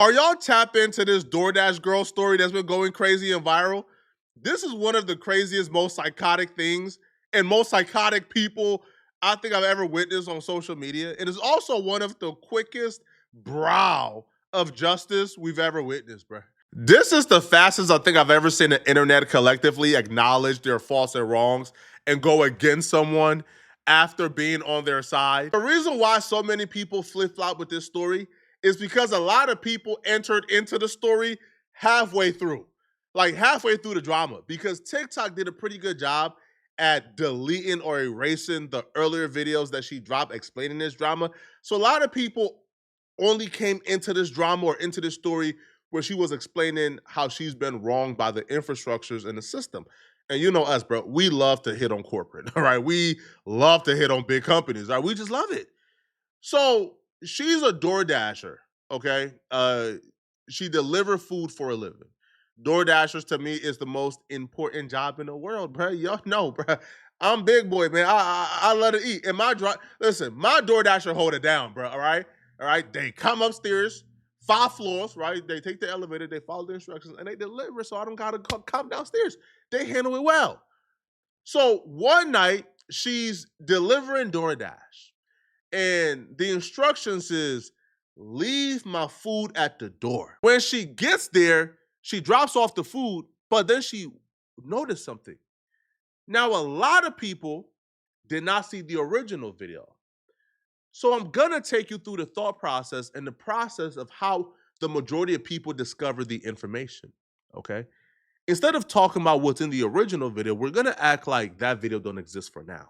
Are y'all tap into this DoorDash girl story that's been going crazy and viral? This is one of the craziest, most psychotic things and most psychotic people I think I've ever witnessed on social media. It is also one of the quickest brow of justice we've ever witnessed, bro. This is the fastest I think I've ever seen the internet collectively acknowledge their faults and wrongs and go against someone after being on their side. The reason why so many people flip-flop with this story is because a lot of people entered into the story halfway through, like halfway through the drama, because TikTok did a pretty good job at deleting or erasing the earlier videos that she dropped explaining this drama. So a lot of people only came into this drama or into this story where she was explaining how she's been wronged by the infrastructures and the system. And you know us, bro, we love to hit on corporate, all right? We love to hit on big companies, all right? We just love it. So she's a DoorDasher, okay? She delivers food for a living. DoorDashers to me is the most important job in the world, bro. Y'all know, bro. I'm big boy, man. I let it eat. And listen, my DoorDasher hold it down, bro. All right, all right. They come upstairs, 5 floors, right? They take the elevator, they follow the instructions, and they deliver. So I don't gotta come downstairs. They handle it well. So one night she's delivering DoorDash. And the instructions is leave my food at the door. When she gets there, she drops off the food, but then she noticed something. Now, a lot of people did not see the original video. So I'm gonna take you through the thought process and the process of how the majority of people discover the information, okay? Instead of talking about what's in the original video, we're gonna act like that video don't exist for now.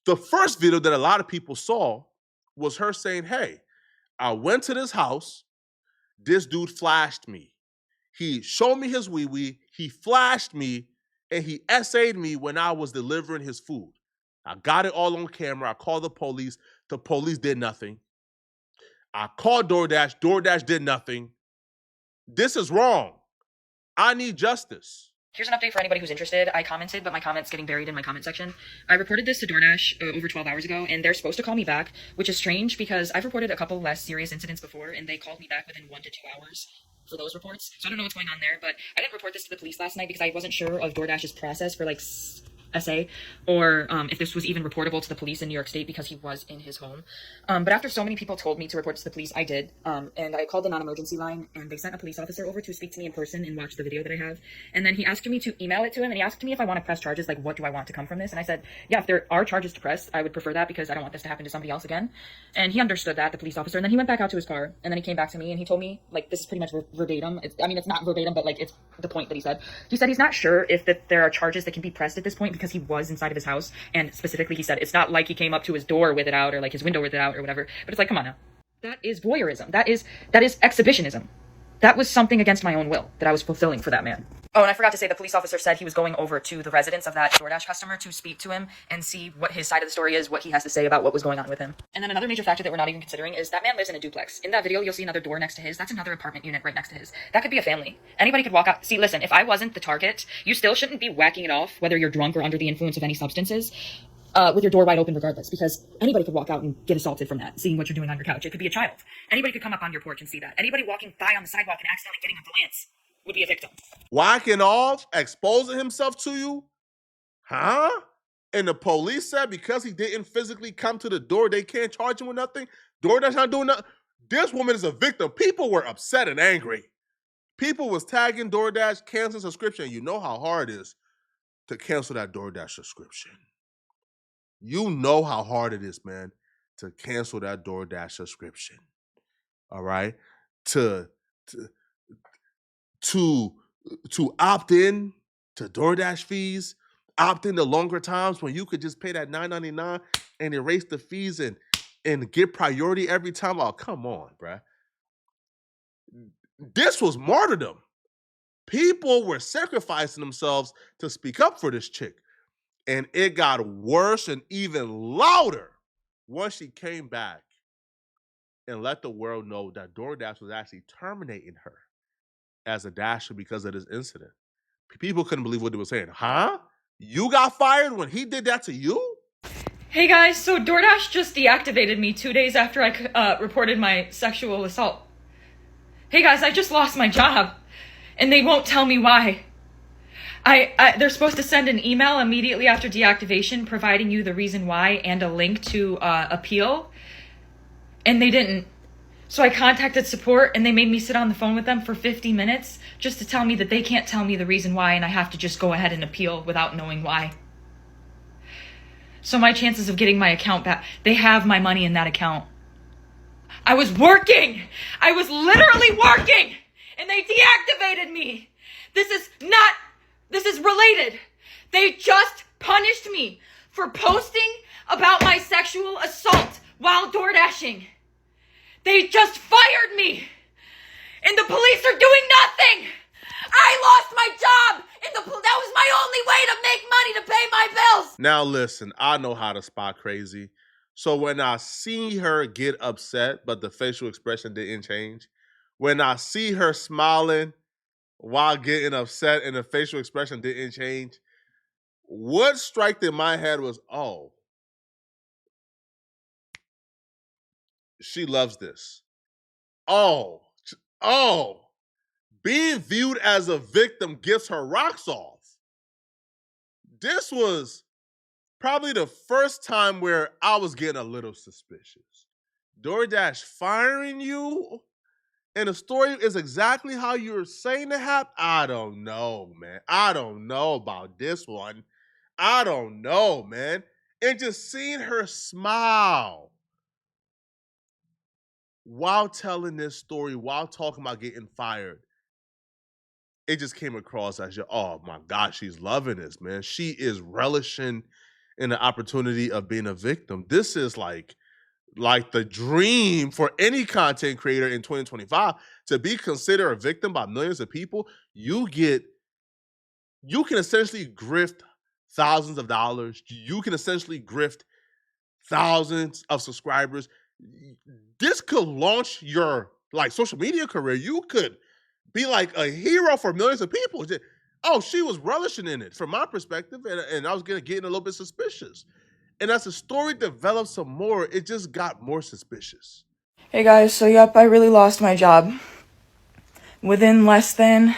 The first video that a lot of people saw was her saying, hey, I went to this house, this dude flashed me. He showed me his wee-wee, he flashed me, and he essayed me when I was delivering his food. I got it all on camera. I called the police did nothing. I called DoorDash did nothing. This is wrong. I need justice. Here's an update for anybody who's interested. I commented, but my comment's getting buried in my comment section. I reported this to DoorDash over 12 hours ago, and they're supposed to call me back, which is strange because I've reported a couple less serious incidents before, and they called me back within 1 to 2 hours for those reports. So I don't know what's going on there, but I didn't report this to the police last night because I wasn't sure of DoorDash's process for like SA or if this was even reportable to the police in New York State because he was in his home. But after so many people told me to report to the police, I did. And I called the non-emergency line, and they sent a police officer over to speak to me in person and watch the video that I have. And then he asked me to email it to him, and he asked me if I want to press charges, like what do I want to come from this? And I said, yeah, if there are charges to press, I would prefer that because I don't want this to happen to somebody else again. And he understood that, the police officer. And then he went back out to his car, and then he came back to me and he told me, like, this is pretty much verbatim. It's not verbatim, but like it's the point that he said. He said he's not sure if there are charges that can be pressed at this point because he was inside of his house, and specifically he said it's not like he came up to his door with it out or like his window with it out or whatever, but it's like, come on now, that is voyeurism, that is exhibitionism. That was something against my own will that I was fulfilling for that man. Oh, and I forgot to say, the police officer said he was going over to the residence of that DoorDash customer to speak to him and see what his side of the story is, what he has to say about what was going on with him. And then another major factor that we're not even considering is that man lives in a duplex. In that video, you'll see another door next to his. That's another apartment unit right next to his. That could be a family. Anybody could walk out. See, listen, if I wasn't the target, you still shouldn't be whacking it off, whether you're drunk or under the influence of any substances, with your door wide open regardless, because anybody could walk out and get assaulted from that, seeing what you're doing on your couch. It could be a child. Anybody could come up on your porch and see that. Anybody walking by on the sidewalk and accidentally getting a glance would be a victim. Whacking off, exposing himself to you? Huh? And the police said because he didn't physically come to the door, they can't charge him with nothing? DoorDash not doing nothing? This woman is a victim. People were upset and angry. People was tagging DoorDash, canceling subscription. You know how hard it is to cancel that DoorDash subscription. You know how hard it is, man, to cancel that DoorDash subscription. All right? To opt in to DoorDash fees, opt in to longer times when you could just pay that $9.99 and erase the fees and get priority every time. Oh, come on, bruh. This was martyrdom. People were sacrificing themselves to speak up for this chick. And it got worse and even louder once she came back and let the world know that DoorDash was actually terminating her as a dasher because of this incident. People couldn't believe what they were saying. Huh? You got fired when he did that to you? Hey guys, so DoorDash just deactivated me 2 days after I reported my sexual assault. Hey guys, I just lost my job, and they won't tell me why. They're supposed to send an email immediately after deactivation providing you the reason why and a link to appeal, and they didn't. So I contacted support, and they made me sit on the phone with them for 50 minutes just to tell me that they can't tell me the reason why, and I have to just go ahead and appeal without knowing why. So my chances of getting my account back, they have my money in that account. I was working! I was literally working! And they deactivated me! This is related. They just punished me for posting about my sexual assault while door dashing. They just fired me, and the police are doing nothing. I lost my job, and that was my only way to make money to pay my bills. Now listen, I know how to spot crazy. So when I see her get upset, but the facial expression didn't change, when I see her smiling while getting upset and the facial expression didn't change, what struck in my head was, oh, she loves this. Oh, oh, being viewed as a victim gets her rocks off. This was probably the first time where I was getting a little suspicious. DoorDash firing you, and the story is exactly how you're saying it happened. I don't know, man. I don't know about this one. I don't know, man. And just seeing her smile while telling this story, while talking about getting fired, it just came across as, oh my God, she's loving this, man. She is relishing in the opportunity of being a victim. This is like the dream for any content creator in 2025 to be considered a victim by millions of people. You can essentially grift thousands of dollars. You can essentially grift thousands of subscribers. This could launch your social media career. You could be like a hero for millions of people. Oh, she was relishing in it from my perspective, and I was getting a little bit suspicious. And as the story developed some more, it just got more suspicious. Hey guys, so yep, I really lost my job. Within less than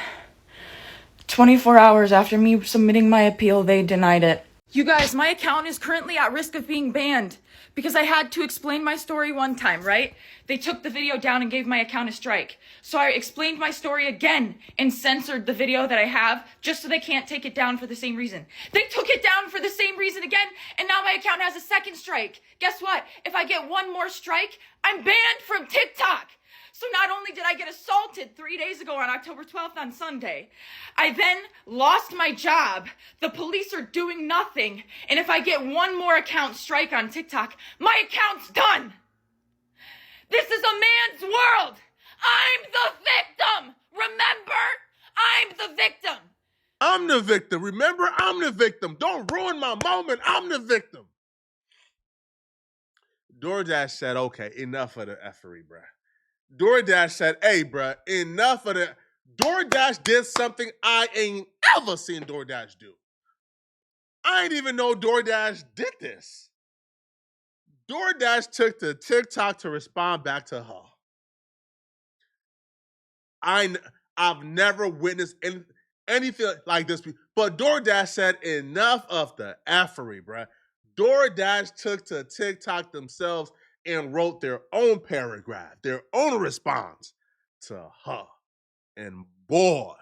24 hours after me submitting my appeal, they denied it. You guys, my account is currently at risk of being banned because I had to explain my story one time, right? They took the video down and gave my account a strike. So I explained my story again and censored the video that I have just so they can't take it down for the same reason. They took it down for the same reason again, and now my account has a second strike. Guess what? If I get one more strike, I'm banned from TikTok. So not only did I get assaulted 3 days ago on October 12th on Sunday, I then lost my job. The police are doing nothing. And if I get one more account strike on TikTok, my account's done. This is a man's world. I'm the victim. Remember, I'm the victim. I'm the victim. Remember, I'm the victim. Don't ruin my moment. I'm the victim. DoorDash said, okay, enough of the effery, bruh. DoorDash said, hey, bruh, enough of the... DoorDash did something I ain't ever seen DoorDash do. I didn't even know DoorDash did this. DoorDash took to TikTok to respond back to her. I've never witnessed anything like this, but DoorDash said enough of the effery, bruh. DoorDash took to TikTok themselves and wrote their own paragraph, their own response to her. And boy,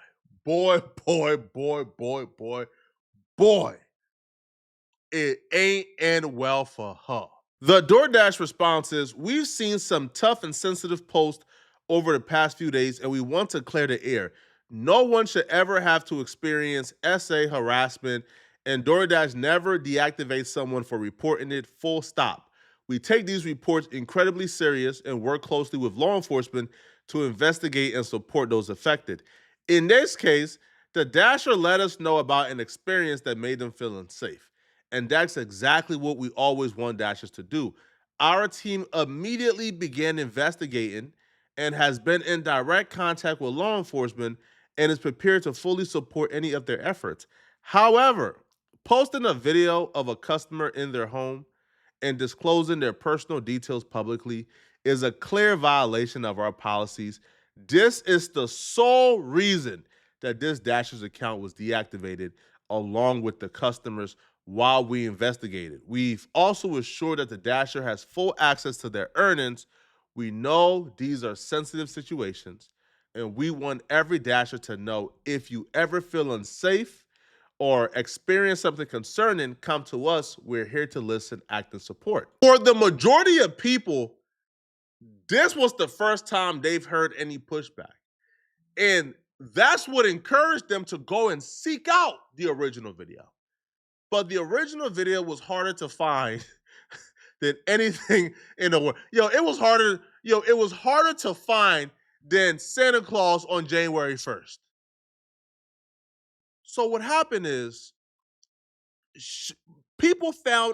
it ain't end well for her. The DoorDash response is, we've seen some tough and sensitive posts over the past few days, and we want to clear the air. No one should ever have to experience SA harassment, and DoorDash never deactivates someone for reporting it, full stop. We take these reports incredibly serious and work closely with law enforcement to investigate and support those affected. In this case, the Dasher let us know about an experience that made them feel unsafe. And that's exactly what we always want Dashers to do. Our team immediately began investigating and has been in direct contact with law enforcement and is prepared to fully support any of their efforts. However, posting a video of a customer in their home and disclosing their personal details publicly is a clear violation of our policies. This is the sole reason that this Dasher's account was deactivated along with the customers while we investigated. We've also assured that the Dasher has full access to their earnings. We know these are sensitive situations, and we want every Dasher to know if you ever feel unsafe or experience something concerning, come to us. We're here to listen, act, and support. For the majority of people, this was the first time they've heard any pushback. And that's what encouraged them to go and seek out the original video. But the original video was harder to find than anything in the world. It was harder to find than Santa Claus on January 1st. So what happened is people found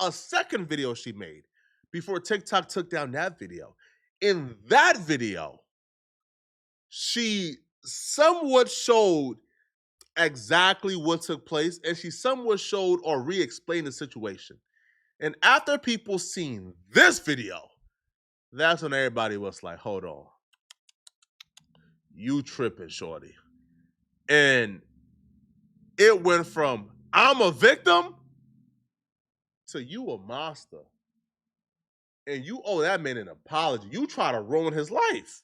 a second video she made before TikTok took down that video. In that video, she somewhat showed exactly what took place, and she somewhat showed or re-explained the situation. And after people seen this video, that's when everybody was like, hold on, you tripping, shorty. And it went from I'm a victim to you a monster. And you owe that man an apology. You try to ruin his life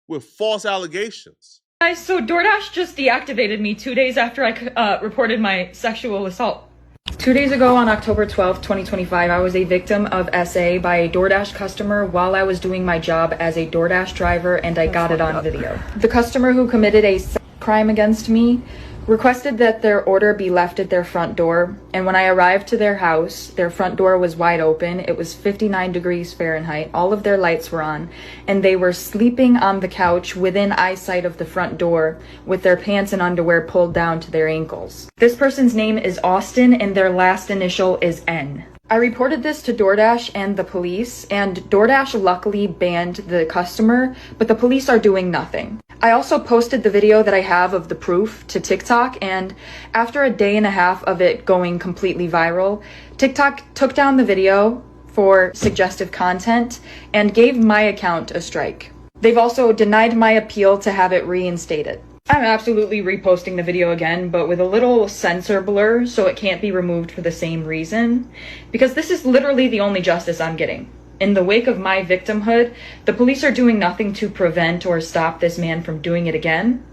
with false allegations. Guys, so DoorDash just deactivated me 2 days after I reported my sexual assault. 2 days ago on October 12th, 2025, I was a victim of SA by a DoorDash customer while I was doing my job as a DoorDash driver, and I got it on video. The customer who committed a crime against me requested that their order be left at their front door, and when I arrived to their house, their front door was wide open. It was 59 degrees Fahrenheit. All of their lights were on, and they were sleeping on the couch within eyesight of the front door with their pants and underwear pulled down to their ankles. This person's name is Austin, and their last initial is N. I reported this to DoorDash and the police, and DoorDash luckily banned the customer, but the police are doing nothing. I also posted the video that I have of the proof to TikTok, and after a day and a half of it going completely viral, TikTok took down the video for suggestive content and gave my account a strike. They've also denied my appeal to have it reinstated. I'm absolutely reposting the video again, but with a little censor blur so it can't be removed for the same reason, because this is literally the only justice I'm getting. In the wake of my victimhood, the police are doing nothing to prevent or stop this man from doing it again,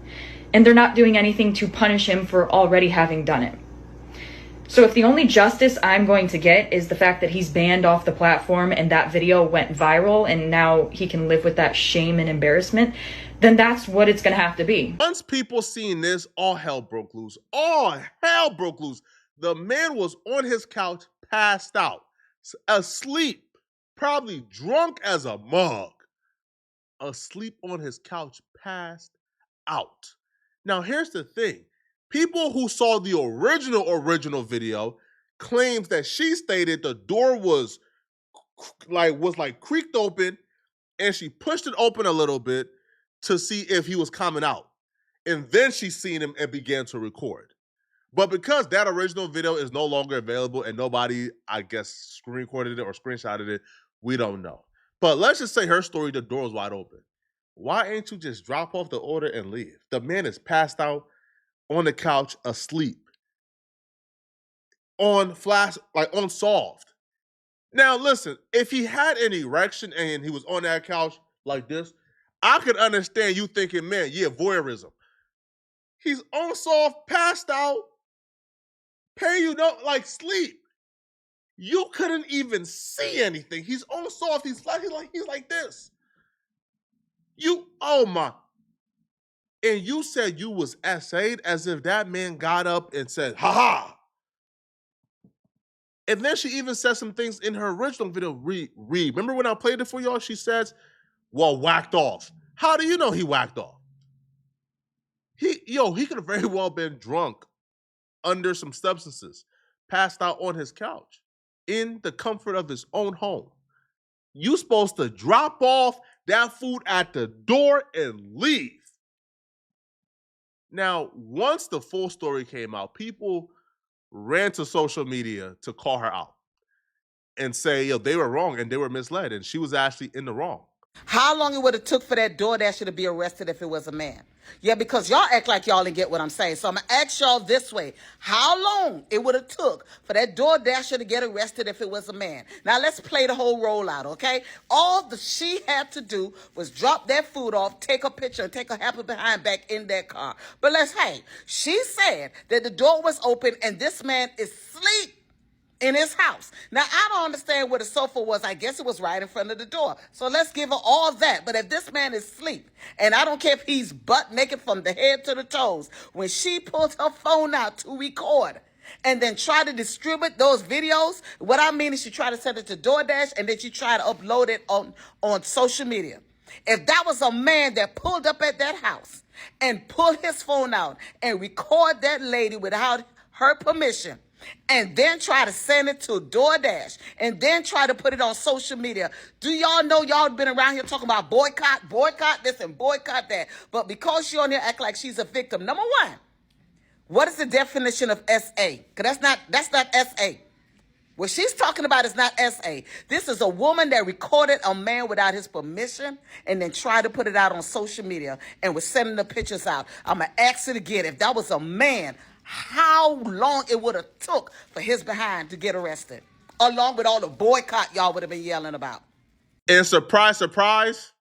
and they're not doing anything to punish him for already having done it. So if the only justice I'm going to get is the fact that he's banned off the platform and that video went viral and now he can live with that shame and embarrassment, then that's what it's going to have to be. Once people seen this, all hell broke loose. All hell broke loose. The man was on his couch, passed out, asleep, probably drunk as a mug, asleep on his couch, passed out. Now, here's the thing. People who saw the original video claims that she stated the door was creaked open and she pushed it open a little bit to see if he was coming out. And then she seen him and began to record. But because that original video is no longer available and nobody, I guess, screen recorded it or screenshotted it, we don't know. But let's just say her story, the door is wide open. Why ain't you just drop off the order and leave? The man is passed out on the couch, asleep, on flash, like unsolved. Now, listen, if he had an erection and he was on that couch like this, I could understand you thinking, man, yeah, voyeurism. He's unsolved, passed out, sleep. You couldn't even see anything. He's unsolved. He's like this. Oh my. And you said you was essayed as if that man got up and said, ha ha. And then she even said some things in her original video. Read. Remember when I played it for y'all? She says, well, whacked off. How do you know he whacked off? He could have very well been drunk under some substances, passed out on his couch in the comfort of his own home. You supposed to drop off that food at the door and leave. Now, once the full story came out, people ran to social media to call her out and say, they were wrong and they were misled and she was actually in the wrong. How long it would have took for that DoorDasher to be arrested if it was a man? Yeah, because y'all act like y'all didn't get what I'm saying. So I'm gonna ask y'all this way: how long it would have took for that DoorDasher to get arrested if it was a man? Now let's play the whole rollout, okay? All the she had to do was drop that food off, take a picture, and take her happy behind back in that car. But she said that the door was open and this man is asleep in his house. Now, I don't understand where the sofa was. I guess it was right in front of the door. So let's give her all that. But if this man is asleep, and I don't care if he's butt naked from the head to the toes, when she pulls her phone out to record and then try to distribute those videos, what I mean is she tried to send it to DoorDash and then she tried to upload it on social media. If that was a man that pulled up at that house and pulled his phone out and record that lady without her permission, and then try to send it to DoorDash, and then try to put it on social media. Do y'all know y'all been around here talking about boycott this and boycott that? But because she on here act like she's a victim, number one, what is the definition of SA? Because that's not SA. What she's talking about is not SA. This is a woman that recorded a man without his permission and then tried to put it out on social media and was sending the pictures out. I'm going to ask it again. If that was a man, how long it would have took for his behind to get arrested, along with all the boycott y'all would have been yelling about. And surprise, surprise,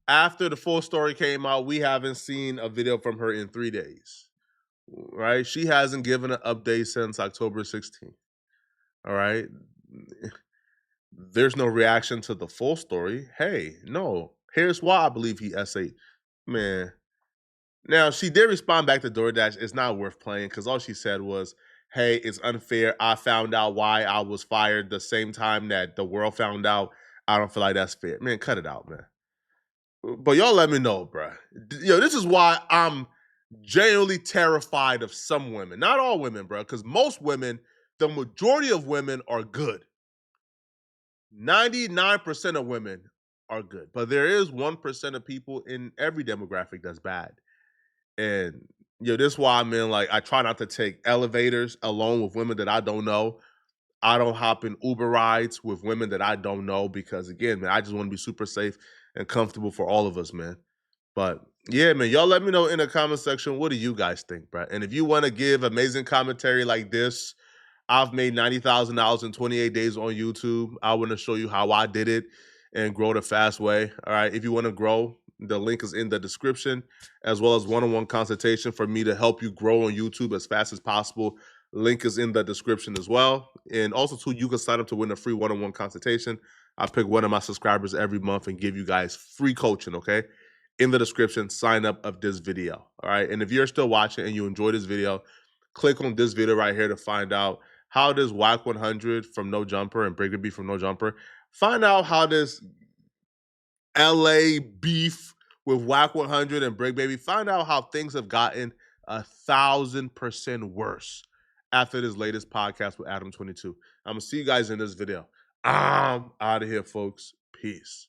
after the full story came out, we haven't seen a video from her in 3 days. Right? She hasn't given an update since October 16th. All right. There's no reaction to the full story. Hey, no. Here's why I believe he essayed. Man. Now, she did respond back to DoorDash. It's not worth playing because all she said was, hey, it's unfair. I found out why I was fired the same time that the world found out. I don't feel like that's fair. Man, cut it out, man. But y'all let me know, bruh. Yo, this is why I'm genuinely terrified of some women. Not all women, bro, because most women, the majority of women are good. 99% of women are good. But there is 1% of people in every demographic that's bad. And this is why I'm in, like, I try not to take elevators alone with women that I don't know. I don't hop in Uber rides with women that I don't know because, again, man, I just want to be super safe and comfortable for all of us, man. But yeah, man, y'all let me know in the comment section, what do you guys think, bro? And if you want to give amazing commentary like this, I've made $90,000 in 28 days on YouTube. I want to show you how I did it and grow the fast way. All right. If you want to grow, the link is in the description, as well as one-on-one consultation for me to help you grow on YouTube as fast as possible. Link is in the description as well. And also, too, you can sign up to win a free one-on-one consultation. I pick one of my subscribers every month and give you guys free coaching, okay? In the description, sign up of this video, all right? And if you're still watching and you enjoy this video, click on this video right here to find out how does Whack 100 from No Jumper and Brigger B from No Jumper, find out how this LA beef with Whack 100 and Brig Baby, find out how things have gotten 1,000% worse after this latest podcast with Adam 22. I'm gonna see you guys in this video. I'm out of here, folks. Peace.